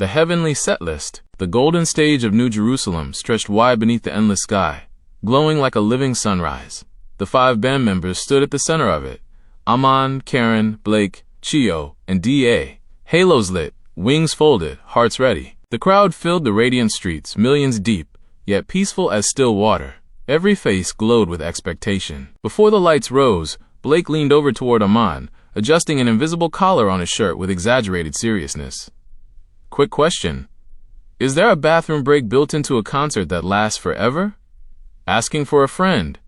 The Heavenly Setlist, the golden stage of New Jerusalem, stretched wide beneath the endless sky, glowing like a living sunrise. The 5 band members stood at the center of it. Aman, Karen, Blake, Chiyō, and D.A. Halos lit, wings folded, hearts ready. The crowd filled the radiant streets, millions deep, yet peaceful as still water. Every face glowed with expectation. Before the lights rose, Blake leaned over toward Aman, adjusting an invisible collar on his shirt with exaggerated seriousness. Quick question. Is there a bathroom break built into a concert that lasts forever? Asking for a friend.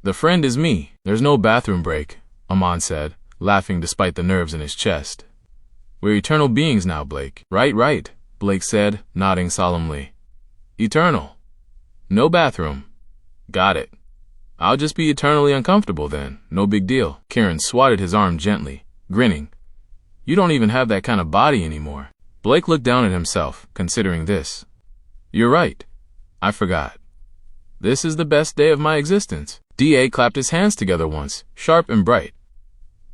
The friend is me. There's no bathroom break, Aman said, laughing despite the nerves in his chest. We're eternal beings now, Blake. Right, Blake said, nodding solemnly. Eternal. No bathroom. Got it. I'll just be eternally uncomfortable then. No big deal. Karen swatted his arm gently, grinning. You don't even have that kind of body anymore. Blake looked down at himself, considering this. You're right. I forgot. This is the best day of my existence. D.A. clapped his hands together once, sharp and bright.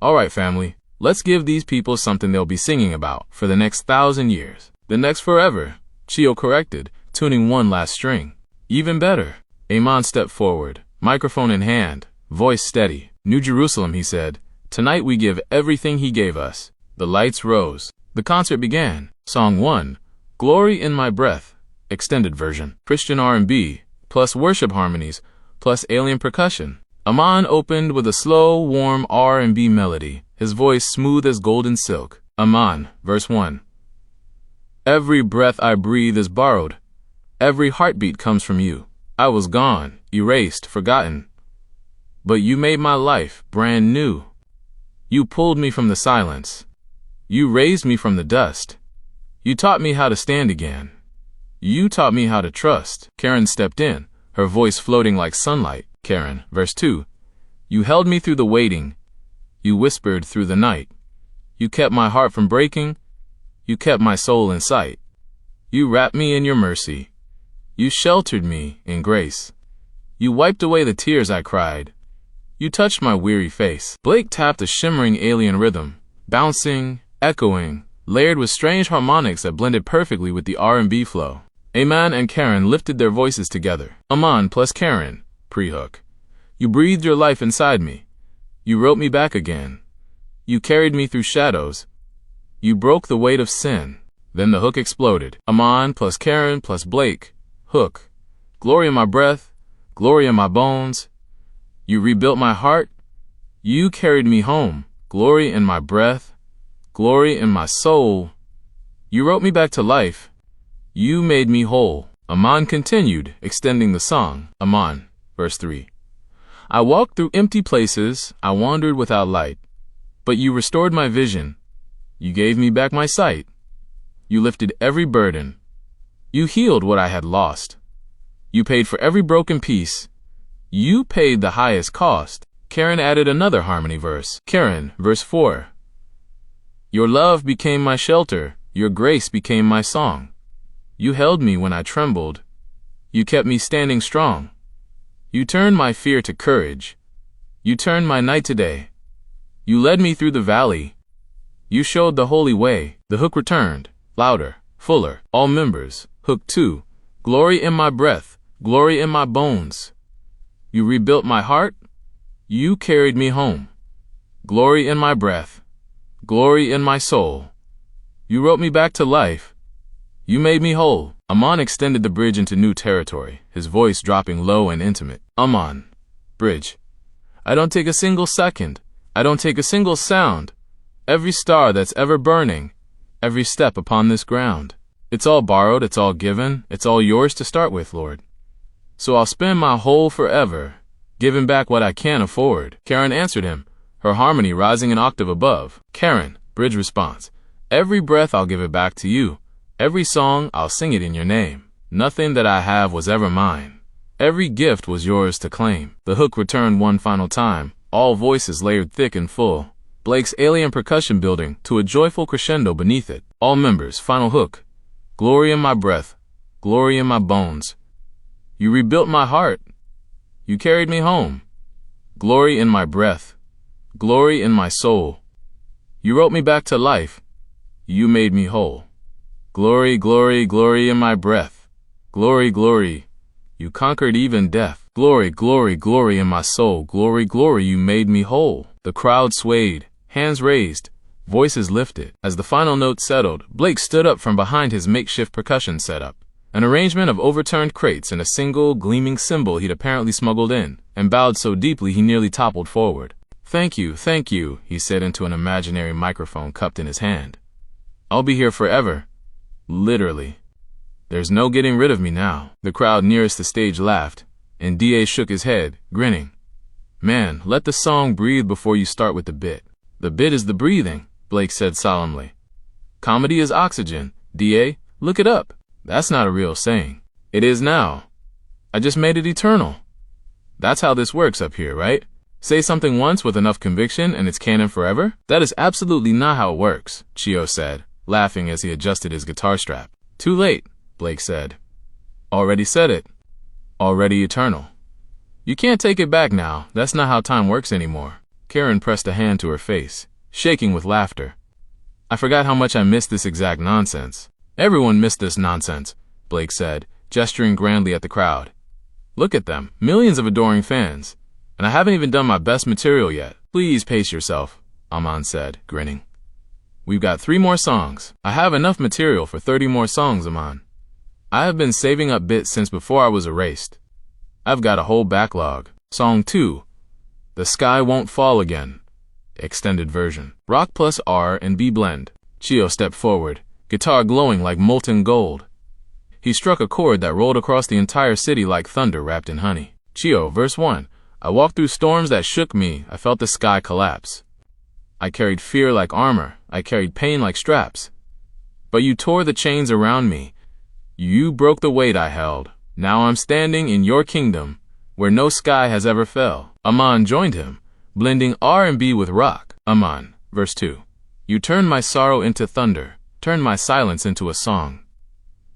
All right, family. Let's give these people something they'll be singing about for the next 1,000 years. The next forever, Chiyō corrected, tuning one last string. Even better. Aman stepped forward, microphone in hand, voice steady. New Jerusalem, he said. Tonight we give everything he gave us. The lights rose. The concert began. Song 1, Glory in My Breath, extended version. Christian R&B, plus worship harmonies, plus alien percussion. Aman opened with a slow, warm R&B melody, his voice smooth as golden silk. Aman, verse 1. Every breath I breathe is borrowed. Every heartbeat comes from you. I was gone, erased, forgotten. But you made my life brand new. You pulled me from the silence. You raised me from the dust. You taught me how to stand again. You taught me how to trust. Karen stepped in, her voice floating like sunlight. Karen, verse 2. You held me through the waiting. You whispered through the night. You kept my heart from breaking. You kept my soul in sight. You wrapped me in your mercy. You sheltered me in grace. You wiped away the tears I cried. You touched my weary face. Blake tapped a shimmering alien rhythm, bouncing, echoing, layered with strange harmonics that blended perfectly with the R&B flow. Aman and Karen lifted their voices together. Aman plus Karen, pre-hook. You breathed your life inside me. You wrote me back again. You carried me through shadows. You broke the weight of sin. Then the hook exploded. Aman plus Karen plus Blake, hook. Glory in my breath, glory in my bones. You rebuilt my heart. You carried me home. Glory in my breath, glory in my soul. You wrote me back to life. You made me whole. Aman continued, extending the song. Aman, verse 3. I walked through empty places, I wandered without light. But you restored my vision. You gave me back my sight. You lifted every burden. You healed what I had lost. You paid for every broken piece. You paid the highest cost. Karen added another harmony verse. Karen, verse 4. Your love became my shelter. Your grace became my song. You held me when I trembled. You kept me standing strong. You turned my fear to courage. You turned my night to day. You led me through the valley. You showed the holy way. The hook returned, louder, fuller. All members, hook 2. Glory in my breath, glory in my bones. You rebuilt my heart. You carried me home. Glory in my breath, glory in my soul. You wrote me back to life. You made me whole. Aman extended the bridge into new territory, his voice dropping low and intimate. Aman, bridge. I don't take a single second. I don't take a single sound. Every star that's ever burning, every step upon this ground. It's all borrowed, it's all given, it's all yours to start with, Lord. So I'll spend my whole forever, giving back what I can't afford. Karen answered him, her harmony rising an octave above. Karen, bridge response. Every breath I'll give it back to you. Every song I'll sing it in your name. Nothing that I have was ever mine. Every gift was yours to claim. The hook returned one final time, all voices layered thick and full. Blake's alien percussion building to a joyful crescendo beneath it. All members, final hook. Glory in my breath, glory in my bones. You rebuilt my heart. You carried me home. Glory in my breath, glory in my soul. You wrote me back to life. You made me whole. Glory, glory, glory in my breath. Glory, glory, you conquered even death. Glory, glory, glory in my soul. Glory, glory, you made me whole. The crowd swayed, hands raised, voices lifted. As the final note settled, Blake stood up from behind his makeshift percussion setup, an arrangement of overturned crates and a single, gleaming cymbal he'd apparently smuggled in, and bowed so deeply he nearly toppled forward. Thank you, he said into an imaginary microphone cupped in his hand. I'll be here forever. Literally. There's no getting rid of me now. The crowd nearest the stage laughed, and D.A. shook his head, grinning. Man, let the song breathe before you start with the bit. The bit is the breathing, Blake said solemnly. Comedy is oxygen. D.A., look it up. That's not a real saying. It is now. I just made it eternal. That's how this works up here, right? Say something once with enough conviction and it's canon forever? That is absolutely not how it works, Chiyō said, laughing as he adjusted his guitar strap. Too late, Blake said. Already said it. Already eternal. You can't take it back now. That's not how time works anymore. Karen pressed a hand to her face, shaking with laughter. I forgot how much I missed this exact nonsense. Everyone missed this nonsense, Blake said, gesturing grandly at the crowd. Look at them, millions of adoring fans. And I haven't even done my best material yet. Please pace yourself, Aman said, grinning. We've got 3 more songs. I have enough material for 30 more songs, Aman. I have been saving up bits since before I was erased. I've got a whole backlog. Song 2, The Sky Won't Fall Again. Extended version. Rock plus R&B blend. Chiyō stepped forward, guitar glowing like molten gold. He struck a chord that rolled across the entire city like thunder wrapped in honey. Chiyō, verse 1. I walked through storms that shook me. I felt the sky collapse. I carried fear like armor. I carried pain like straps. But you tore the chains around me. You broke the weight I held. Now I'm standing in your kingdom, where no sky has ever fell. Aman joined him, blending R&B with rock. Aman, verse 2. You turned my sorrow into thunder, turned my silence into a song.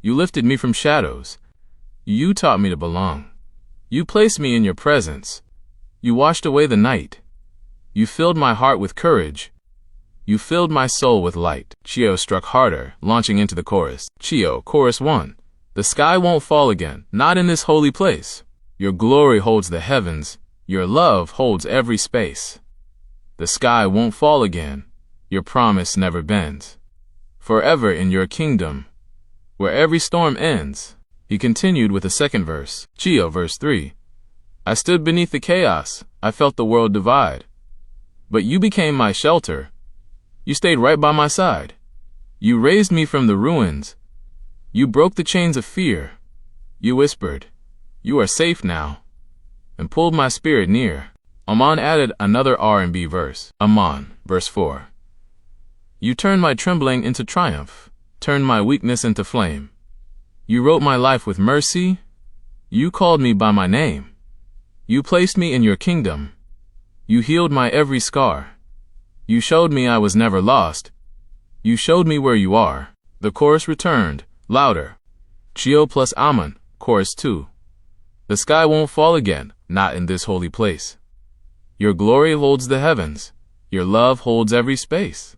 You lifted me from shadows. You taught me to belong. You placed me in your presence. You washed away the night. You filled my heart with courage. You filled my soul with light. Chiyō struck harder, launching into the chorus. Chiyō, chorus 1. The sky won't fall again, not in this holy place. Your glory holds the heavens. Your love holds every space. The sky won't fall again. Your promise never bends. Forever in your kingdom, where every storm ends. He continued with a second verse. Chiyō, verse 3. I stood beneath the chaos. I felt the world divide. But you became my shelter. You stayed right by my side. You raised me from the ruins. You broke the chains of fear. You whispered, you are safe now, and pulled my spirit near. Aman added another R&B verse. Aman, verse 4. You turned my trembling into triumph, turned my weakness into flame. You wrote my life with mercy. You called me by my name. You placed me in your kingdom. You healed my every scar. You showed me I was never lost. You showed me where you are. The chorus returned, louder. Chiyō plus Aman, chorus 2. The sky won't fall again, not in this holy place. Your glory holds the heavens. Your love holds every space.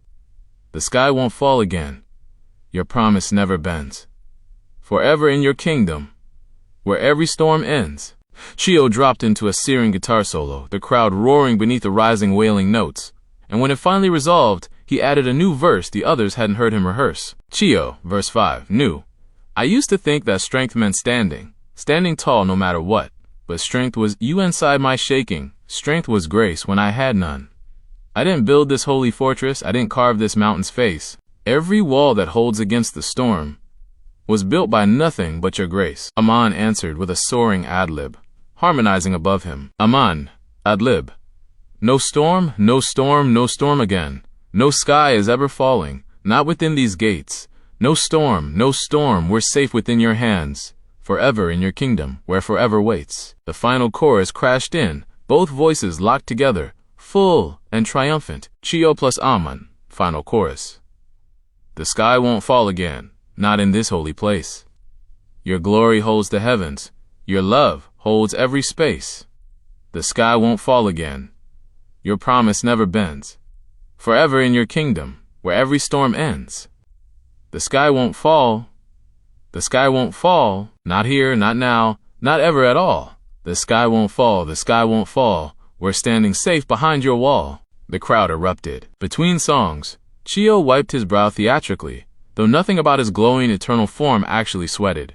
The sky won't fall again. Your promise never bends. Forever in your kingdom, where every storm ends. Chiyō dropped into a searing guitar solo, the crowd roaring beneath the rising wailing notes. And when it finally resolved, he added a new verse the others hadn't heard him rehearse. Chiyō, verse 5, new. I used to think that strength meant standing tall no matter what. But strength was you inside my shaking. Strength was grace when I had none. I didn't build this holy fortress. I didn't carve this mountain's face. Every wall that holds against the storm was built by nothing but your grace. Aman answered with a soaring ad-lib, harmonizing above him. Aman, ad-lib. No storm, no storm, no storm again. No sky is ever falling, not within these gates. No storm, we're safe within your hands. Forever in your kingdom, where forever waits. The final chorus crashed in, both voices locked together, full and triumphant. Chiyō plus Aman, final chorus. The sky won't fall again, not in this holy place. Your glory holds the heavens. Your love holds every space. The sky won't fall again. Your promise never bends. Forever in your kingdom, where every storm ends. The sky won't fall. The sky won't fall. Not here, not now, not ever at all. The sky won't fall. The sky won't fall. We're standing safe behind your wall. The crowd erupted. Between songs, Chiyō wiped his brow theatrically, though nothing about his glowing eternal form actually sweated.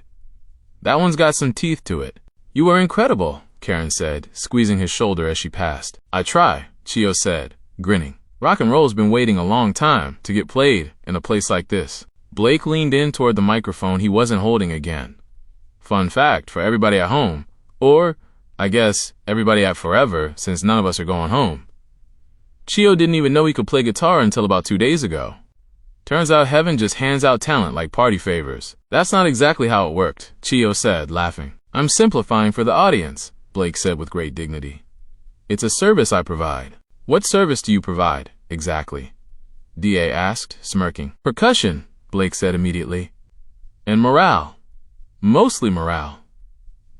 That one's got some teeth to it. You are incredible, Karen said, squeezing his shoulder as she passed. I try, Chiyō said, grinning. Rock and roll's been waiting a long time to get played in a place like this. Blake leaned in toward the microphone he wasn't holding again. Fun fact for everybody at home, or, I guess, everybody at forever, since none of us are going home. Chiyō didn't even know he could play guitar until about 2 days ago. Turns out heaven just hands out talent like party favors. That's not exactly how it worked, Chiyō said, laughing. I'm simplifying for the audience, Blake said with great dignity. It's a service I provide. What service do you provide, exactly? D.A. asked, smirking. Percussion, Blake said immediately. And morale. Mostly morale.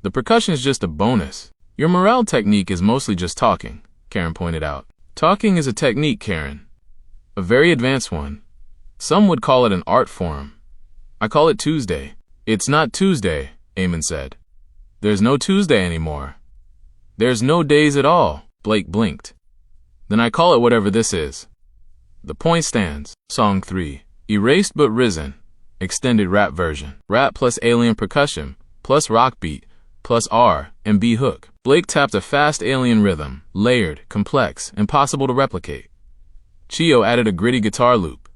The percussion's just a bonus. Your morale technique is mostly just talking, Karen pointed out. Talking is a technique, Karen. A very advanced one. Some would call it an art form. I call it Tuesday. It's not Tuesday, Aman said. There's no Tuesday anymore. There's no days at all, Blake blinked. Then I call it whatever this is. The point stands. Song 3. Erased but Risen. Extended rap version. Rap plus alien percussion, plus rock beat, plus R and B hook. Blake tapped a fast alien rhythm, layered, complex, impossible to replicate. Chiyō added a gritty guitar loop.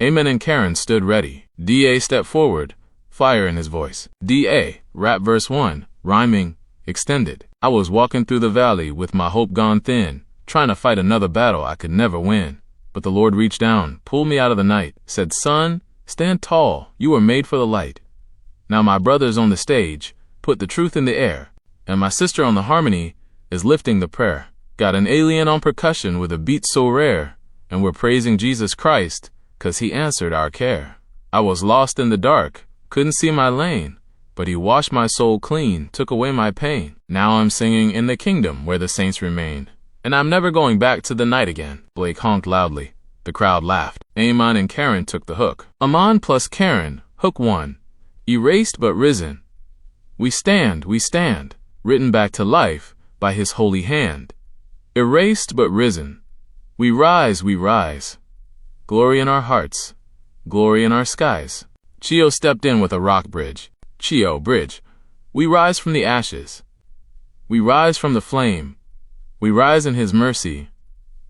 Aman and Karen stood ready. D.A. stepped forward, fire in his voice. D.A. Rap verse 1, rhyming, extended. I was walking through the valley with my hope gone thin, trying to fight another battle I could never win. But the Lord reached down, pulled me out of the night, said, son, stand tall, you were made for the light. Now my brother's on the stage, put the truth in the air, and my sister on the harmony is lifting the prayer. Got an alien on percussion with a beat so rare, and we're praising Jesus Christ, 'cause he answered our care. I was lost in the dark, couldn't see my lane, but he washed my soul clean, took away my pain. Now I'm singing in the kingdom where the saints remain, and I'm never going back to the night again. Blake honked loudly. The crowd laughed. Aman and Karen took the hook. Aman plus Karen, hook 1. Erased but risen. We stand, written back to life by his holy hand. Erased but risen. We rise, glory in our hearts, glory in our skies. Chiyō stepped in with a rock bridge. Chiyō, bridge. We rise from the ashes. We rise from the flame. We rise in his mercy.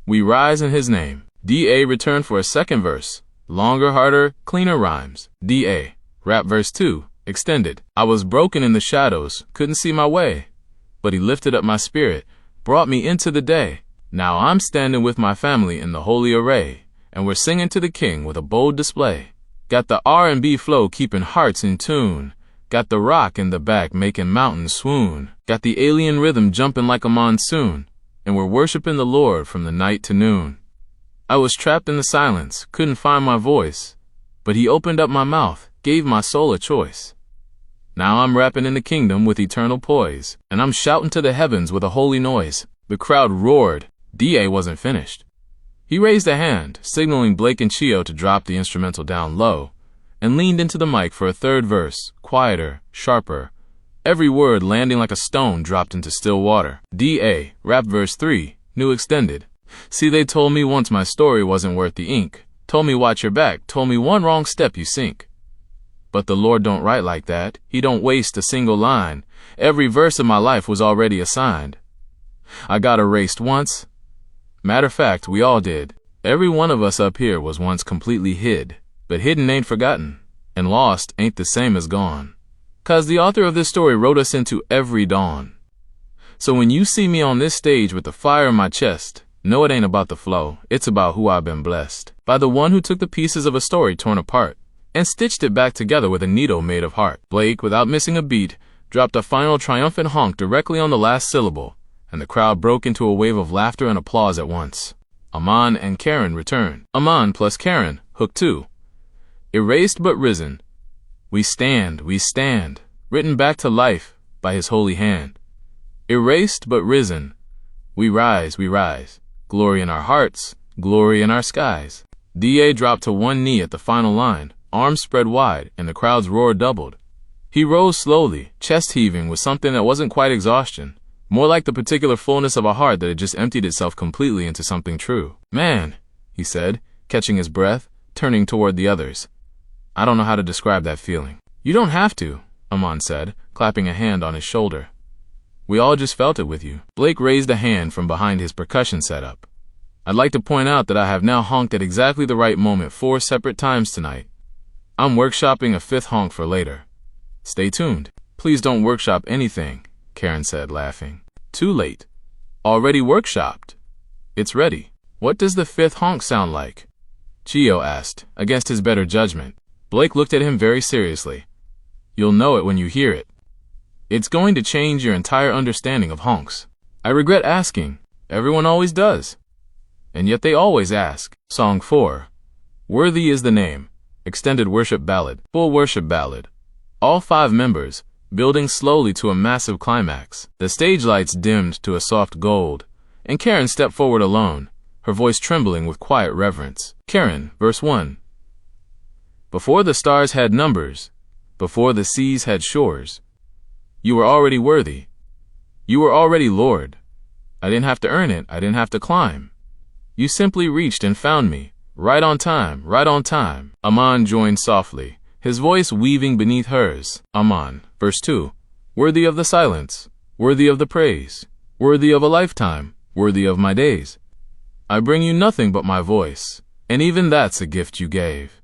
We rise in his name. D.A. returned for a second verse. Longer, harder, cleaner rhymes. D.A. Rap verse 2. Extended. I was broken in the shadows, couldn't see my way, but he lifted up my spirit, brought me into the day. Now I'm standing with my family in the holy array, and we're singing to the king with a bold display. Got the R&B flow keeping hearts in tune, got the rock in the back making mountains swoon, got the alien rhythm jumping like a monsoon, and we're worshiping the Lord from the night to noon. I was trapped in the silence, couldn't find my voice, but he opened up my mouth, gave my soul a choice. Now I'm rapping in the kingdom with eternal poise, and I'm shouting to the heavens with a holy noise. The crowd roared. D.A. wasn't finished. He raised a hand, signaling Blake and Chiyō to drop the instrumental down low, and leaned into the mic for a third verse, quieter, sharper, every word landing like a stone dropped into still water. D.A. Rap verse 3, new extended. See, they told me once my story wasn't worth the ink, told me watch your back, told me one wrong step you sink. But the Lord don't write like that. He don't waste a single line. Every verse of my life was already assigned. I got erased once. Matter of fact, we all did. Every one of us up here was once completely hid. But hidden ain't forgotten, and lost ain't the same as gone. 'Cause the author of this story wrote us into every dawn. So when you see me on this stage with the fire in my chest, know it ain't about the flow, it's about who I've been blessed. By the one who took the pieces of a story torn apart, and stitched it back together with a needle made of heart. Blake, without missing a beat, dropped a final triumphant honk directly on the last syllable, and the crowd broke into a wave of laughter and applause at once. Aman and Karen returned. Aman plus Karen, hook 2. Erased but risen. We stand, written back to life by his holy hand. Erased but risen. We rise, glory in our hearts, glory in our skies. D.A. dropped to one knee at the final line, arms spread wide, and the crowd's roar doubled. He rose slowly, chest heaving with something that wasn't quite exhaustion, more like the particular fullness of a heart that had just emptied itself completely into something true. "Man," he said, catching his breath, turning toward the others. "I don't know how to describe that feeling." "You don't have to," Aman said, clapping a hand on his shoulder. "We all just felt it with you." Blake raised a hand from behind his percussion setup. "I'd like to point out that I have now honked at exactly the right moment 4 separate times tonight. I'm workshopping a 5th honk for later. Stay tuned." "Please don't workshop anything," Karen said, laughing. "Too late. Already workshopped. It's ready." "What does the 5th honk sound like?" Chiyō asked, against his better judgment. Blake looked at him very seriously. "You'll know it when you hear it. It's going to change your entire understanding of honks." "I regret asking. Everyone always does. And yet they always ask." Song 4. Worthy is the Name. Extended worship ballad. Full worship ballad. All 5 members, building slowly to a massive climax. The stage lights dimmed to a soft gold, and Karen stepped forward alone, her voice trembling with quiet reverence. Karen, verse 1. Before the stars had numbers, before the seas had shores, you were already worthy. You were already Lord. I didn't have to earn it, I didn't have to climb. You simply reached and found me, right on time, right on time. Aman joined softly, his voice weaving beneath hers. Aman, verse 2. Worthy of the silence, worthy of the praise, worthy of a lifetime, worthy of my days. I bring you nothing but my voice, and even that's a gift you gave.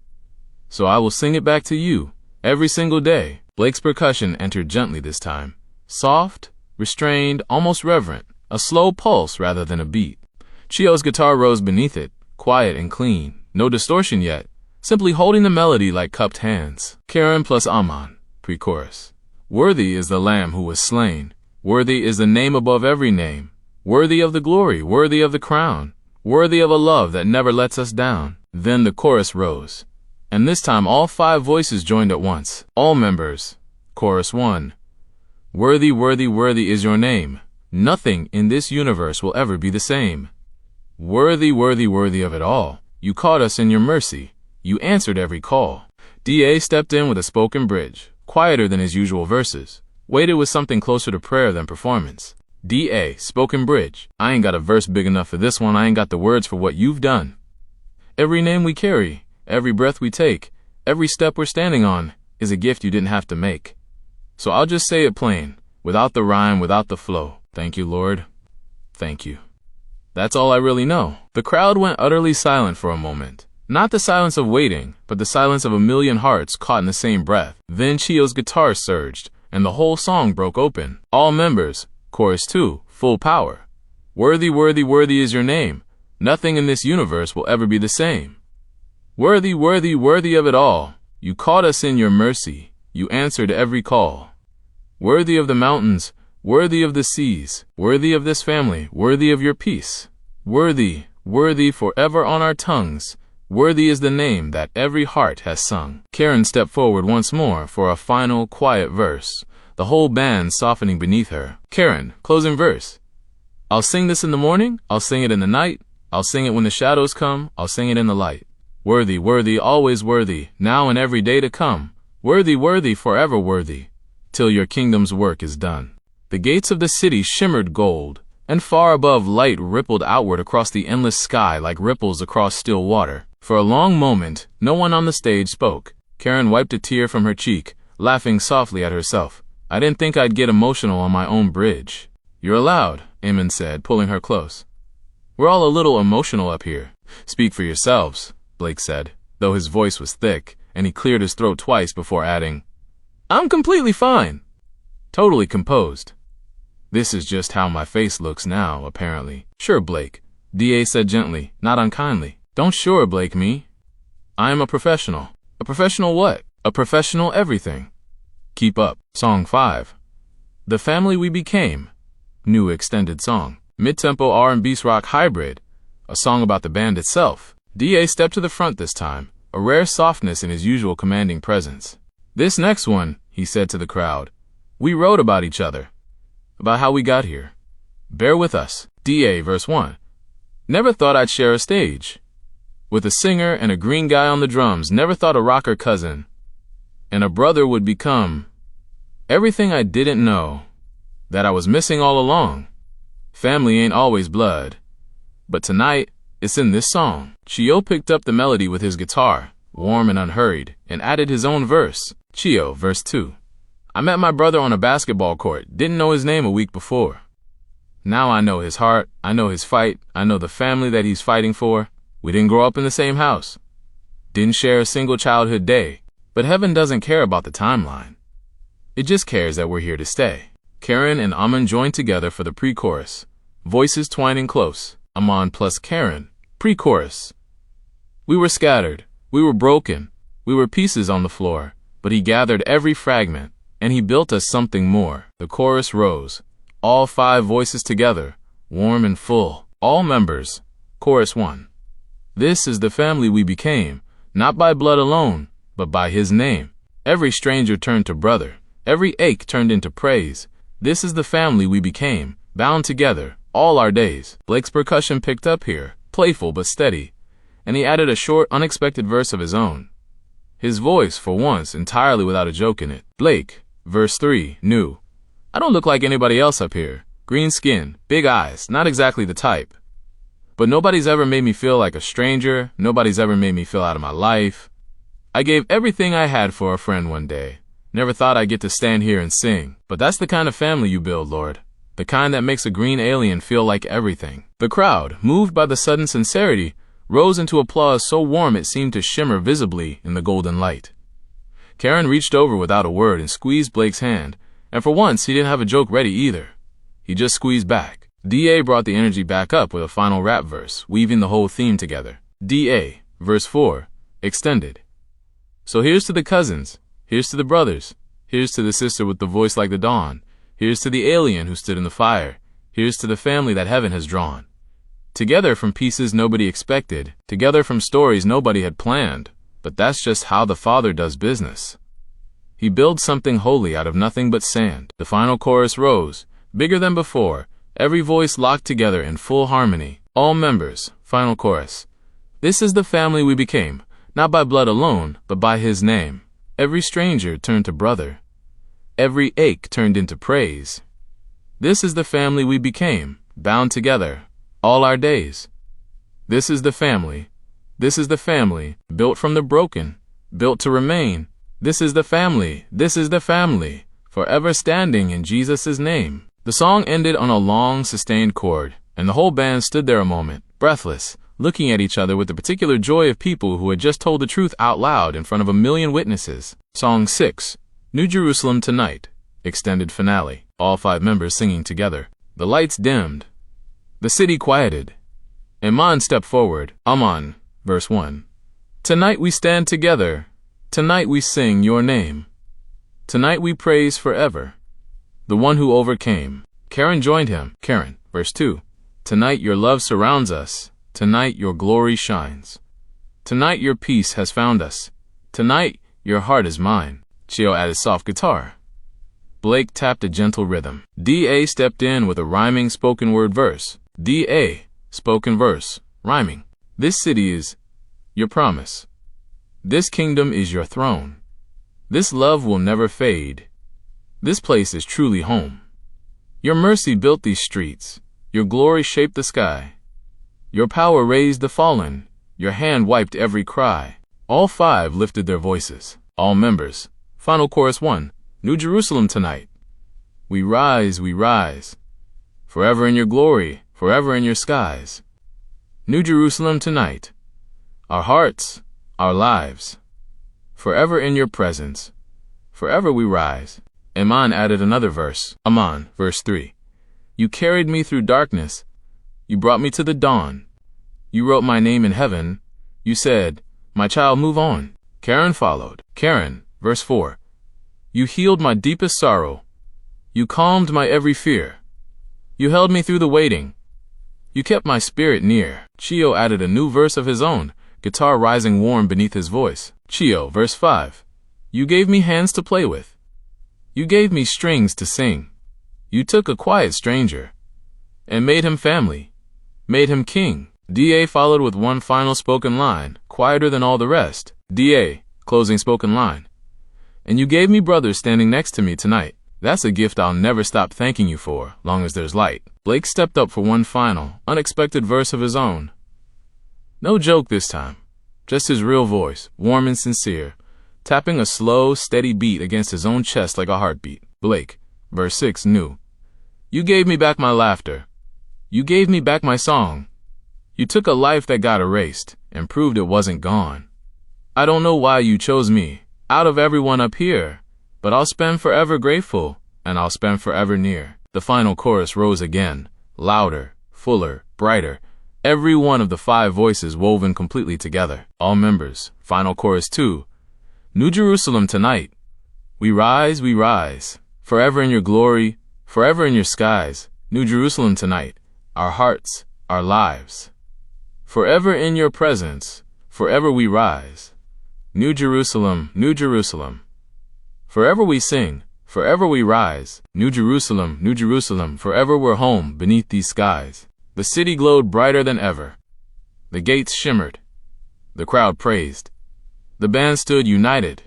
So I will sing it back to you, every single day. Blake's percussion entered gently this time. Soft, restrained, almost reverent, a slow pulse rather than a beat. Chiyō's guitar rose beneath it, quiet and clean, no distortion yet, simply holding the melody like cupped hands. Karen plus Aman, pre-chorus. Worthy is the Lamb who was slain. Worthy is the name above every name. Worthy of the glory, worthy of the crown. Worthy of a love that never lets us down. Then the chorus rose, and this time all 5 voices joined at once. All members. Chorus 1. Worthy, worthy, worthy is your name. Nothing in this universe will ever be the same. Worthy, worthy, worthy of it all. You caught us in your mercy. You answered every call. D.A. stepped in with a spoken bridge, quieter than his usual verses, weighted with something closer to prayer than performance. D.A. spoken bridge. I ain't got a verse big enough for this one. I ain't got the words for what you've done. Every name we carry, every breath we take, every step we're standing on is a gift you didn't have to make. So I'll just say it plain, without the rhyme, without the flow. Thank you, Lord. Thank you. That's all I really know. The crowd went utterly silent for a moment. Not the silence of waiting, but the silence of a million hearts caught in the same breath. Then Chiyō's guitar surged, and the whole song broke open. All members, chorus 2, full power. Worthy, worthy, worthy is your name. Nothing in this universe will ever be the same. Worthy, worthy, worthy of it all. You caught us in your mercy. You answered every call. Worthy of the mountains, worthy of the seas, worthy of this family, worthy of your peace. Worthy, worthy forever on our tongues. Worthy is the name that every heart has sung. Karen stepped forward once more for a final, quiet verse, the whole band softening beneath her. Karen, closing verse. I'll sing this in the morning, I'll sing it in the night, I'll sing it when the shadows come, I'll sing it in the light. Worthy, worthy, always worthy, now and every day to come. Worthy, worthy, forever worthy, till your kingdom's work is done. The gates of the city shimmered gold, and far above light rippled outward across the endless sky like ripples across still water. For a long moment, no one on the stage spoke. Karen wiped a tear from her cheek, laughing softly at herself. I didn't think I'd get emotional on my own bridge. You're allowed, Aman said, pulling her close. We're all a little emotional up here. Speak for yourselves, Blake said, though his voice was thick, and he cleared his throat twice before adding, I'm completely fine. Totally composed. This is just how my face looks now, apparently. Sure, Blake, D.A. said gently, not unkindly. Don't sure, Blake, me. I am a professional. A professional what? A professional everything. Keep up. Song 5. The Family We Became. New extended song. Mid-tempo R&B rock hybrid. A song about the band itself. D.A. stepped to the front this time, a rare softness in his usual commanding presence. This next one, he said to the crowd, we wrote about each other. About how we got here. Bear with us. D.A. verse 1. Never thought I'd share a stage. with a singer and a green guy on the drums. Never thought a rocker cousin and a brother would become everything I didn't know that I was missing all along. Family ain't always blood, but tonight it's in this song. Chiyō picked up the melody with his guitar, warm and unhurried, and added his own verse. Chiyō, verse 2. I met my brother on a basketball court, didn't know his name a week before. Now I know his heart, I know his fight, I know the family that he's fighting for. We didn't grow up in the same house, didn't share a single childhood day, but heaven doesn't care about the timeline. It just cares that we're here to stay. Karen and Aman joined together for the pre-chorus, voices twining close. Aman plus Karen, pre-chorus. We were scattered, we were broken, we were pieces on the floor, but he gathered every fragment, and he built us something more. The chorus rose, all 5 voices together, warm and full. All members, chorus 1. This is the family we became, not by blood alone, but by his name. Every stranger turned to brother, every ache turned into praise. This is the family we became, bound together, all our days. Blake's percussion picked up here, playful but steady, and he added a short, unexpected verse of his own. His voice, for once, entirely without a joke in it. Blake, verse 3, new. I don't look like anybody else up here. Green skin, big eyes, not exactly the type. But nobody's ever made me feel like a stranger. Nobody's ever made me feel out of my life. I gave everything I had for a friend one day. Never thought I'd get to stand here and sing. But that's the kind of family you build, Lord. The kind that makes a green alien feel like everything. The crowd, moved by the sudden sincerity, rose into applause so warm it seemed to shimmer visibly in the golden light. Karen reached over without a word and squeezed Blake's hand, and for once he didn't have a joke ready either. He just squeezed back. D.A. brought the energy back up with a final rap verse, weaving the whole theme together. D.A., verse 4, extended. So here's to the cousins, here's to the brothers, here's to the sister with the voice like the dawn, here's to the alien who stood in the fire, here's to the family that heaven has drawn. Together from pieces nobody expected, together from stories nobody had planned, but that's just how the Father does business. He builds something holy out of nothing but sand. The final chorus rose, bigger than before, every voice locked together in full harmony. All members, final chorus. This is the family we became, not by blood alone, but by his name. Every stranger turned to brother. Every ache turned into praise. This is the family we became, bound together, all our days. This is the family. This is the family, built from the broken, built to remain. This is the family. This is the family, forever standing in Jesus' name. The song ended on a long, sustained chord, and the whole band stood there a moment, breathless, looking at each other with the particular joy of people who had just told the truth out loud in front of a million witnesses. Song 6, New Jerusalem Tonight, extended finale. All 5 members singing together. The lights dimmed. The city quieted. Aman stepped forward. Aman, verse 1. Tonight we stand together. Tonight we sing your name. Tonight we praise forever the one who overcame. Karen joined him. Karen, verse 2. Tonight your love surrounds us. Tonight your glory shines. Tonight your peace has found us. Tonight your heart is mine. Chiyō added soft guitar. Blake tapped a gentle rhythm. D.A. stepped in with a rhyming spoken word verse. D.A. spoken verse, rhyming. This city is your promise. This kingdom is your throne. This love will never fade. This place is truly home. Your mercy built these streets. Your glory shaped the sky. Your power raised the fallen. Your hand wiped every cry. All 5 lifted their voices. All members. Final chorus 1. New Jerusalem tonight. We rise, forever in your glory, forever in your skies. New Jerusalem tonight. Our hearts, our lives, forever in your presence, forever we rise. Aman added another verse. Aman, verse 3. You carried me through darkness. You brought me to the dawn. You wrote my name in heaven. You said, my child, move on. Karen followed. Karen, verse 4. You healed my deepest sorrow. You calmed my every fear. You held me through the waiting. You kept my spirit near. Chiyō added a new verse of his own, guitar rising warm beneath his voice. Chiyō, verse 5. You gave me hands to play with. You gave me strings to sing. You took a quiet stranger and made him family, made him king. D.A. followed with one final spoken line, quieter than all the rest. D.A. closing spoken line. And you gave me brothers standing next to me tonight. That's a gift I'll never stop thanking you for, long as there's light. Blake stepped up for one final, unexpected verse of his own. No joke this time. Just his real voice, warm and sincere, tapping a slow, steady beat against his own chest like a heartbeat. Blake, verse 6, knew. You gave me back my laughter. You gave me back my song. You took a life that got erased and proved it wasn't gone. I don't know why you chose me, out of everyone up here, but I'll spend forever grateful, and I'll spend forever near. The final chorus rose again, louder, fuller, brighter, every one of the 5 voices woven completely together. All members, final chorus 2. New Jerusalem tonight. We rise, forever in your glory, forever in your skies. New Jerusalem tonight, our hearts, our lives. Forever in your presence, forever we rise. New Jerusalem, New Jerusalem. Forever we sing, forever we rise. New Jerusalem, forever we're home beneath these skies. The city glowed brighter than ever. The gates shimmered. The crowd praised. The band stood united,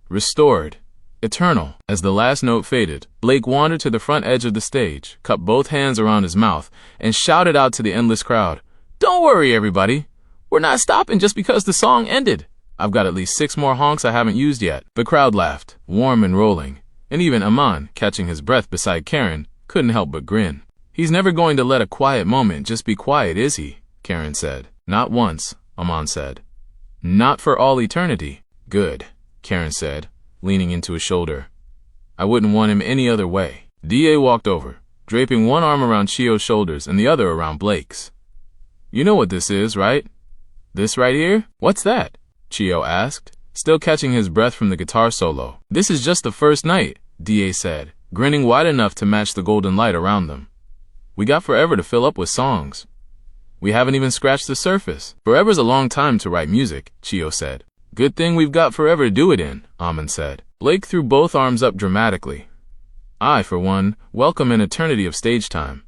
restored, eternal. As the last note faded, Blake wandered to the front edge of the stage, cupped both hands around his mouth, and shouted out to the endless crowd, "Don't worry, everybody. We're not stopping just because the song ended. I've got at least 6 more honks I haven't used yet." The crowd laughed, warm and rolling, and even Aman, catching his breath beside Karen, couldn't help but grin. He's never going to let a quiet moment just be quiet, is he? Karen said. Not once, Aman said. Not for all eternity. Good, Karen said, leaning into his shoulder. I wouldn't want him any other way. D.A. walked over, draping one arm around Chiyō's shoulders and the other around Blake's. You know what this is, right? This right here? What's that? Chiyō asked, still catching his breath from the guitar solo. This is just the first night, D.A. said, grinning wide enough to match the golden light around them. We got forever to fill up with songs. We haven't even scratched the surface. Forever's a long time to write music, Chiyō said. Good thing we've got forever to do it in, Aman said. Blake threw both arms up dramatically. I, for one, welcome an eternity of stage time.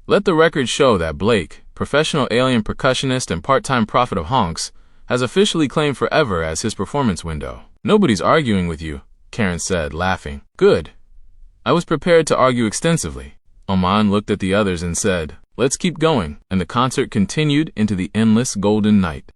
Let the record show that Blake, professional alien percussionist and part-time prophet of honks, has officially claimed forever as his performance window. Nobody's arguing with you, Karen said, laughing. Good. I was prepared to argue extensively. Aman looked at the others and said, let's keep going, and the concert continued into the endless golden night.